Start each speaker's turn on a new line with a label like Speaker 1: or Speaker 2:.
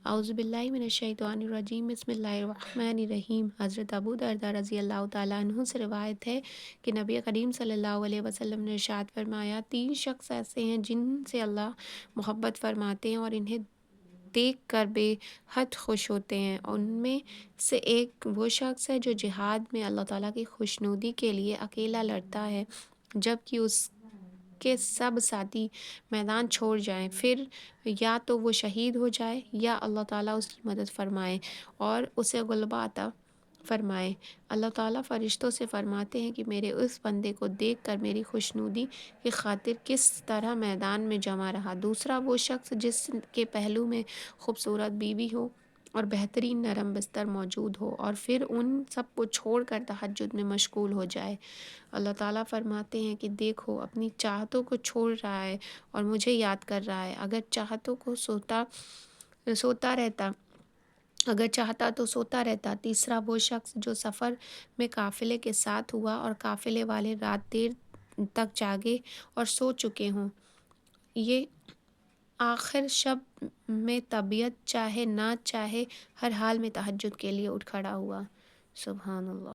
Speaker 1: اعوذ باللہ من الشیطان الرجیم، بسم اللہ الرحمن الرحیم۔ حضرت ابو درداء رضی اللہ تعالیٰ عنہ سے روایت ہے کہ نبی کریم صلی اللہ علیہ وسلم نے ارشاد فرمایا، 3 شخص ایسے ہیں جن سے اللہ محبت فرماتے ہیں اور انہیں دیکھ کر بے حد خوش ہوتے ہیں۔ ان میں سے ایک وہ شخص ہے جو جہاد میں اللہ تعالیٰ کی خوشنودی کے لیے اکیلا لڑتا ہے، جبکہ اس کے سب ساتھی میدان چھوڑ جائیں، پھر یا تو وہ شہید ہو جائے یا اللہ تعالیٰ اس کی مدد فرمائے اور اسے غلبہ عطا فرمائے۔ اللہ تعالیٰ فرشتوں سے فرماتے ہیں کہ میرے اس بندے کو دیکھ کر میری خوشنودی کی خاطر کس طرح میدان میں جمع رہا۔ دوسرا وہ شخص جس کے پہلو میں خوبصورت بیوی ہو اور بہترین نرم بستر موجود ہو اور پھر ان سب کو چھوڑ کر تہجد میں مشغول ہو جائے۔ اللہ تعالیٰ فرماتے ہیں کہ دیکھو، اپنی چاہتوں کو چھوڑ رہا ہے اور مجھے یاد کر رہا ہے۔ اگر چاہتا تو سوتا رہتا۔ تیسرا وہ شخص جو سفر میں قافلے کے ساتھ ہوا اور قافلے والے رات دیر تک جاگے اور سو چکے ہوں، یہ آخر شب میں طبیعت چاہے نہ چاہے ہر حال میں تہجد کے لیے اٹھ کھڑا ہوا۔ سبحان اللہ۔